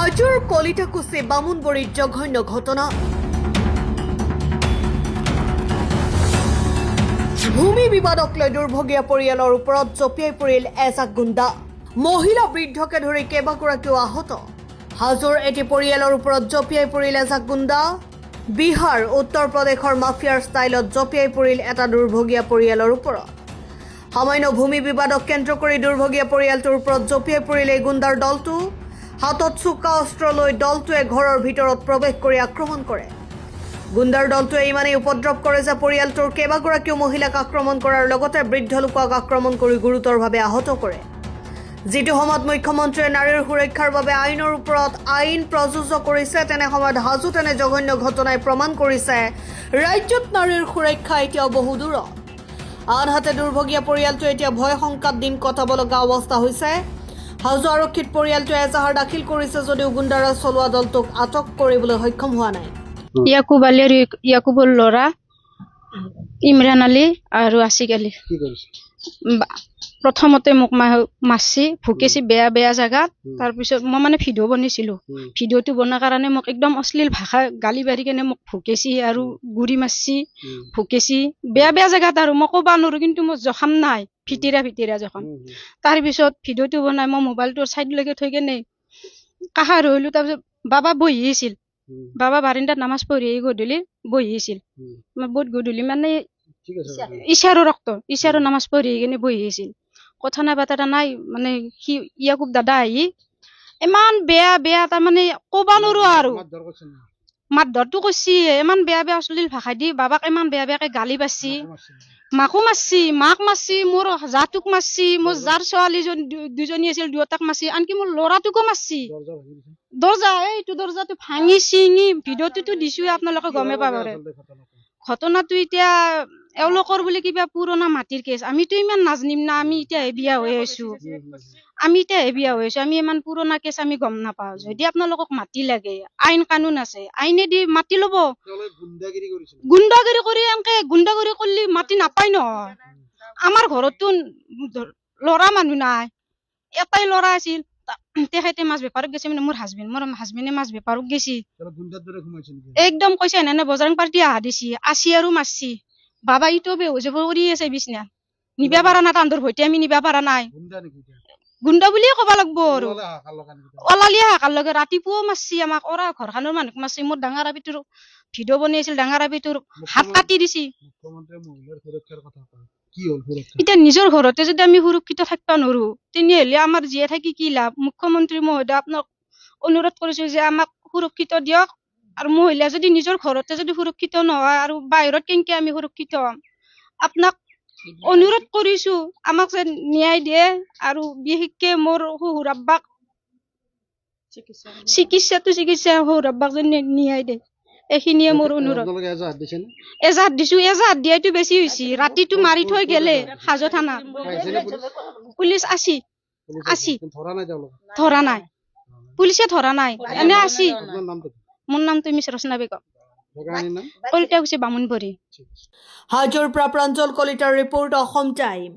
হাজোৰ কলিতাকুছি বামুণবৰীৰ জঘন্য ঘটনা। ভূমি বিবাদক লৈ দুৰ্ভগীয়া পৰিয়ালৰ ওপৰত জঁপিয়াই পৰিল এজাক গুণ্ডা। মহিলা বৃদ্ধকে ধৰি কেইবাগৰাকীও আহত। হাজোৰ এটি পৰিয়ালৰ ওপৰত জঁপিয়াই পৰিল এজাক গুণ্ডা। বিহাৰ উত্তৰ প্ৰদেশৰ মাফিয়াৰ ষ্টাইলত জঁপিয়াই পৰিল এটা দুৰ্ভগীয়া পৰিয়ালৰ ওপৰত। সামান্য ভূমি বিবাদক কেন্দ্ৰ কৰি দুৰ্ভগীয়া পৰিয়ালটোৰ ওপৰত জঁপিয়াই পৰিল এই গুণ্ডাৰ দলটো। হাতত চোকা অস্ত্ৰ লৈ দলটোৱে ঘৰৰ ভিতৰত প্ৰৱেশ কৰি আক্ৰমণ কৰে। গুণ্ডাৰ দলটোৱে ইমানেই উপদ্ৰৱ কৰে যে পৰিয়ালটোৰ কেইবাগৰাকীও মহিলাক আক্ৰমণ কৰাৰ লগতে বৃদ্ধ লোকক আক্ৰমণ কৰি গুৰুতৰভাৱে আহত কৰে। যিটো সময়ত মুখ্যমন্ত্ৰীয়ে নাৰীৰ সুৰক্ষাৰ বাবে আইনৰ ওপৰত আইন প্ৰযোজ্য কৰিছে, তেনে সময়ত হাজোত এনে জঘন্য ঘটনাই প্ৰমাণ কৰিছে ৰাজ্যত নাৰীৰ সুৰক্ষা এতিয়াও বহু দূৰত। আনহাতে দুৰ্ভগীয়া পৰিয়ালটোৱে এতিয়া ভয় শংকাত দিন কটাব লগা অৱস্থা হৈছে। হাজো আৰক্ষীত পৰিয়ালটোৱে এজাহাৰ দাখিল কৰিছে যদিও গুণ্ডাৰা চলোৱা দলটোক আটক কৰিবলৈ সক্ষম হোৱা নাই। ইয়াকুবৰ ল'ৰা ইমৰান আলী আৰু আছিক আলী প্ৰথমতে মোক মাৰছি, ভুকেছি বেয়া বেয়া জাগাত। তাৰপিছত মই মানে ভিডিঅ' বনাইছিলো। ভিডিঅ'টো বনোৱাৰ কাৰণে মোক একদম অশ্লীল ভাষা গালি পাৰি কেনে মোক ভুকেছি আৰু গুৰি মাৰছি, ভুকেছি বেয়া বেয়া জাগাত। আৰু মই ক'বা নোৱাৰো, কিন্তু মোৰ জখম নাই, ভিতিৰা জখম। তাৰপিছত ভিডিঅ'টো বনাই মই মোবাইলটো চাইডলৈকে থৈ কেনে কাষা ৰহিলো। তাৰপিছত বাবা বহি আছিল, বাবা বাৰিন্দাত নামাজ পঢ়ি গধূলি বহি আছিল। বহুত গধূলি মানে ইশাৰো নামাজ পঢ়ি কিনে বহি আছিল। কথা নাই বাৰ্তা নাই, মানে সি ইয়াকুব দাদা আহি ইমান বেয়া বেয়া, তাৰমানে ক'বা নোৱাৰো আৰু মাৰধৰটো কৰিছি। ইমান বেয়া বেয়া অশ্লীল ভাষা দি বাবাক ইমান বেয়া বেয়াকে গালি পাৰছি, মাকো মাৰছি, মাক মাৰছি, মোৰ জাটোক মাৰছি, মোৰ যাৰ ছোৱালী দুজনী আছিল দুয়োটাক মাৰছি, আনকি মোৰ ল'ৰাটোকো মাৰছি। এইটো দৰ্জাটো ভাঙি চিঙি ভিডিঅ'টোতো দিছোৱে, আপোনালোকে গমে পাব। ঘটনাটো এতিয়া এওঁলোকৰ বুলি কিবা পুৰণা মাটিৰ কেছ, আমিতো ইমান নাজনিম না। আমি এতিয়াহে বিয়া হৈ আছো, আমি ইমান পুৰণা কেছ আমি গম নাপাওঁ। যদি আপোনালোকক মাটি লাগে, আইন কানুন আছে, আইনে দি মাটি ল'ব। গুণ্ডাগিৰি কৰি এনেকে গুণ্ডাগিৰি কৰিলে মাটি নাপায় নহয়। আমাৰ ঘৰতো ল'ৰা মানুহ নাই, এটাই ল'ৰা আছিল, তেখেতে মাছ বেপাৰত গেছে। মানে মোৰ হাজবেণ্ডে মাছ বেপাৰত গেছি। একদম কৈছে এনে বজাৰং পাৰ্টি আহা দিছি, আছি আৰু মাৰছি। বাবা ইটো বেহুচ কৰি আছে বিছনাত, নিবা পাৰা নাই, তান্দৰ ভৈতে আমি নিবা পাৰা নাই। গুণ্ডা বুলিয়ে ক'ব লাগব আৰু ওলালিয়া হাকাৰ লগে। ৰাতিপুৱাও মাৰছি আমাক, ওৰা ঘৰখানৰ মানুহক মাৰছি। মোৰ ডাঙৰ আপিটোৰ ভিডিঅ' বনাই আছিল, ডাঙৰ আপিটোৰ হাত কাটি দিছি। এতিয়া নিজৰ ঘৰতে যদি আমি সুৰক্ষিত থাকিব নোৱাৰো, তেনেহলে আমাৰ জীয়াই থাকি কি লাভ? মুখ্যমন্ত্ৰী মহোদয়, আপোনাক অনুৰোধ কৰিছো যে আমাক সুৰক্ষিত দিয়ক। আৰু মহিলা যদি নিজৰ ঘৰতে যদি সুৰক্ষিত নহয়, আৰু বাহিৰত কেনেকে আমি সুৰক্ষিত হম? আপোনাক অনুৰোধ কৰিছো আমাক যে ন্যায় দিয়ে, আৰু বিশেষকে মোৰ শহুৰ আব্বাক চিকিৎসা শহুৰ আব্বাক যে ন্যায় দিয়ে, এইখিনিয়ে মোৰ অনুৰোধ। এজাহাত দিছো, এজাহাত দিয়াটো বেছি হৈছে। ৰাতিটো মাৰি থৈ গেলে হাজো থানা পুলিচ ধৰা নাই, পুলিচে ধৰা নাই, এনে আছি। মোৰ নামটো মিছ ৰচনা বেগম, কলিতাকুছি বামুণবৰী। হাজোৰ পৰা প্ৰাঞ্জল কলিতাৰ ৰিপৰ্ট, অসম টাইম।